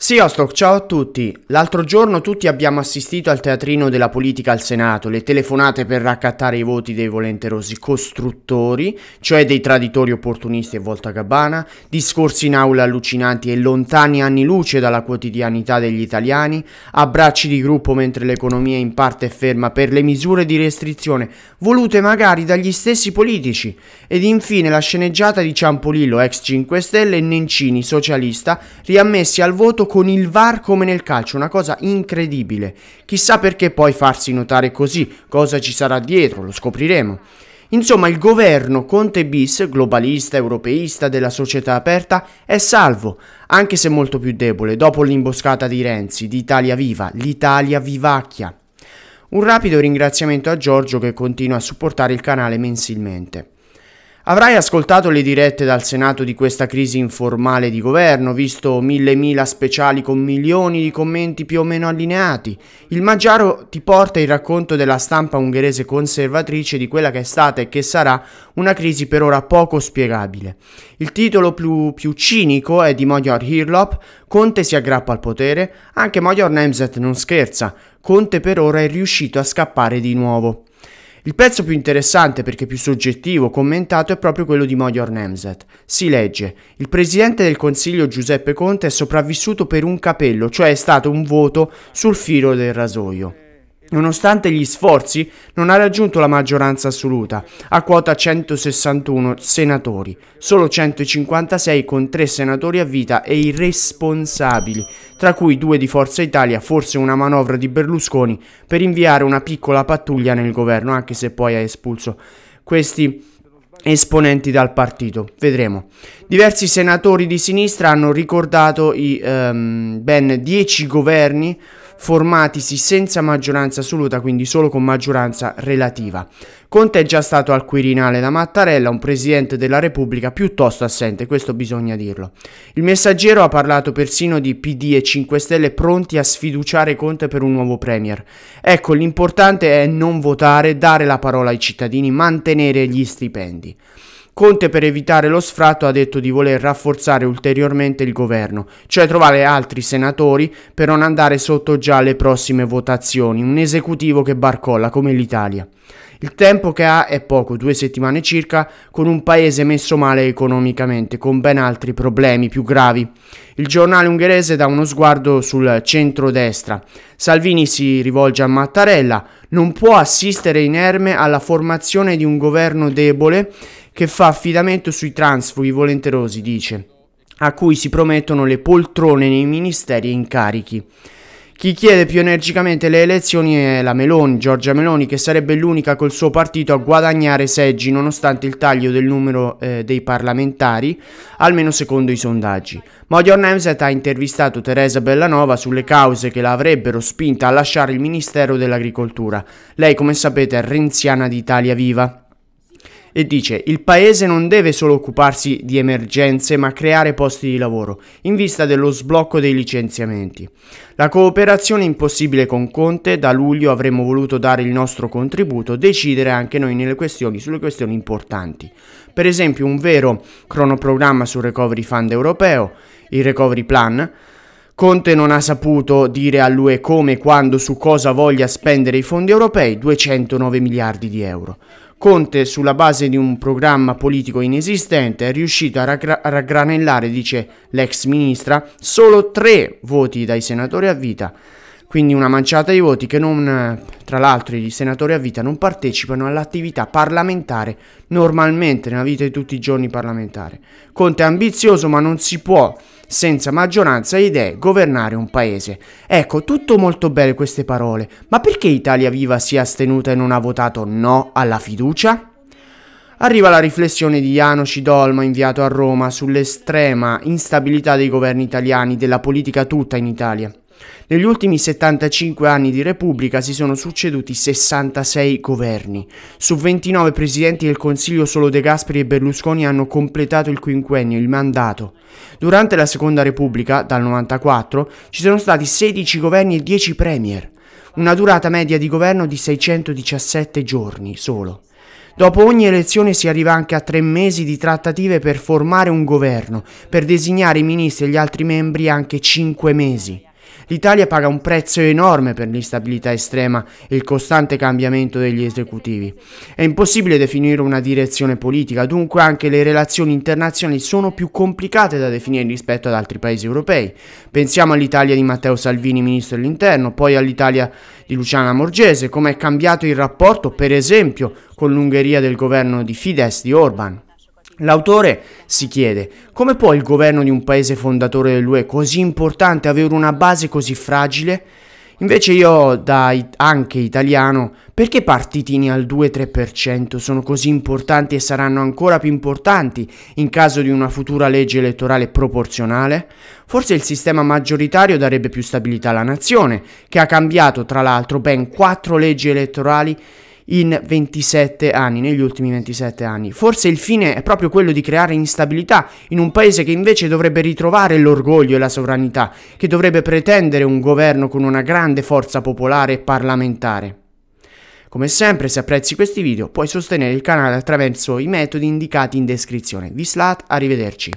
Sziasztok, ciao a tutti! L'altro giorno tutti abbiamo assistito al teatrino della politica al Senato, le telefonate per raccattare i voti dei volenterosi costruttori, cioè dei traditori opportunisti e voltagabbana, discorsi in aula allucinanti e lontani anni luce dalla quotidianità degli italiani, abbracci di gruppo mentre l'economia in parte è ferma per le misure di restrizione volute magari dagli stessi politici, ed infine la sceneggiata di Ciampolillo, ex 5 Stelle, e Nencini, socialista, riammessi al voto con il VAR come nel calcio, una cosa incredibile. Chissà perché poi farsi notare così, cosa ci sarà dietro, lo scopriremo. Insomma, il governo Conte bis, globalista, europeista della società aperta, è salvo, anche se molto più debole, dopo l'imboscata di Renzi, di Italia Viva, l'Italia vivacchia. Un rapido ringraziamento a Giorgio che continua a supportare il canale mensilmente. Avrai ascoltato le dirette dal Senato di questa crisi informale di governo, visto mille speciali con milioni di commenti più o meno allineati. Il Maggiaro ti porta il racconto della stampa ungherese conservatrice di quella che è stata e che sarà una crisi per ora poco spiegabile. Il titolo più cinico è di Magyar Hírlap: Conte si aggrappa al potere, anche Magyar Nemzet non scherza, Conte per ora è riuscito a scappare di nuovo. Il pezzo più interessante, perché più soggettivo, commentato, è proprio quello di Magyar Nemzet. Si legge: il presidente del Consiglio Giuseppe Conte è sopravvissuto per un capello, cioè è stato un voto sul filo del rasoio. Nonostante gli sforzi, non ha raggiunto la maggioranza assoluta, a quota 161 senatori, solo 156 con 3 senatori a vita e irresponsabili, tra cui 2 di Forza Italia, forse una manovra di Berlusconi per inviare una piccola pattuglia nel governo, anche se poi ha espulso questi esponenti dal partito. Vedremo. Diversi senatori di sinistra hanno ricordato i ben 10 governi formatisi senza maggioranza assoluta, quindi solo con maggioranza relativa. Conte è già stato al Quirinale da Mattarella, un presidente della Repubblica piuttosto assente, questo bisogna dirlo. Il Messaggero ha parlato persino di PD e 5 Stelle pronti a sfiduciare Conte per un nuovo premier. Ecco, l'importante è non votare, dare la parola ai cittadini, mantenere gli stipendi. Conte, per evitare lo sfratto, ha detto di voler rafforzare ulteriormente il governo, cioè trovare altri senatori per non andare sotto già alle prossime votazioni, un esecutivo che barcolla come l'Italia. Il tempo che ha è poco, 2 settimane circa, con un paese messo male economicamente, con ben altri problemi più gravi. Il giornale ungherese dà uno sguardo sul centrodestra. Salvini si rivolge a Mattarella: non può assistere inerme alla formazione di un governo debole che fa affidamento sui transfughi volenterosi, dice, a cui si promettono le poltrone nei ministeri e incarichi. Chi chiede più energicamente le elezioni è la Meloni, Giorgia Meloni, che sarebbe l'unica col suo partito a guadagnare seggi nonostante il taglio del numero dei parlamentari, almeno secondo i sondaggi. Magyar Nemzet ha intervistato Teresa Bellanova sulle cause che la avrebbero spinta a lasciare il Ministero dell'Agricoltura. Lei, come sapete, è renziana di Italia Viva. E dice: il paese non deve solo occuparsi di emergenze ma creare posti di lavoro in vista dello sblocco dei licenziamenti. La cooperazione è impossibile con Conte, da luglio avremmo voluto dare il nostro contributo, decidere anche noi sulle questioni importanti. Per esempio un vero cronoprogramma sul recovery fund europeo, il recovery plan. Conte non ha saputo dire all'UE come e quando, su cosa voglia spendere i fondi europei, 209 miliardi di euro. Conte, sulla base di un programma politico inesistente, è riuscito a raggranellare, dice l'ex ministra, solo 3 voti dai senatori a vita. Quindi una manciata di voti che tra l'altro i senatori a vita non partecipano all'attività parlamentare normalmente nella vita di tutti i giorni parlamentare. Conte è ambizioso, ma non si può, senza maggioranza e idee, governare un paese. Ecco, tutto molto belle queste parole, ma perché Italia Viva si è astenuta e non ha votato no alla fiducia? Arriva la riflessione di János Dolma, inviato a Roma, sull'estrema instabilità dei governi italiani, della politica tutta in Italia. Negli ultimi 75 anni di Repubblica si sono succeduti 66 governi. Su 29 presidenti del Consiglio solo De Gasperi e Berlusconi hanno completato il quinquennio, il mandato. Durante la Seconda Repubblica, dal 94, ci sono stati 16 governi e 10 premier. Una durata media di governo di 617 giorni solo. Dopo ogni elezione si arriva anche a 3 mesi di trattative per formare un governo, per designare i ministri e gli altri membri anche 5 mesi. L'Italia paga un prezzo enorme per l'instabilità estrema e il costante cambiamento degli esecutivi. È impossibile definire una direzione politica, dunque anche le relazioni internazionali sono più complicate da definire rispetto ad altri paesi europei. Pensiamo all'Italia di Matteo Salvini, ministro dell'Interno, poi all'Italia di Luciana Lamorgese, come è cambiato il rapporto, per esempio, con l'Ungheria del governo di Fidesz di Orban. L'autore si chiede: come può il governo di un paese fondatore dell'UE così importante avere una base così fragile? Invece io, da anche italiano, perché partitini al 2-3% sono così importanti e saranno ancora più importanti in caso di una futura legge elettorale proporzionale? Forse il sistema maggioritario darebbe più stabilità alla nazione, che ha cambiato tra l'altro ben 4 leggi elettorali in 27 anni, negli ultimi 27 anni. Forse il fine è proprio quello di creare instabilità in un paese che invece dovrebbe ritrovare l'orgoglio e la sovranità, che dovrebbe pretendere un governo con una grande forza popolare e parlamentare. Come sempre, se apprezzi questi video, puoi sostenere il canale attraverso i metodi indicati in descrizione. Vislat, arrivederci.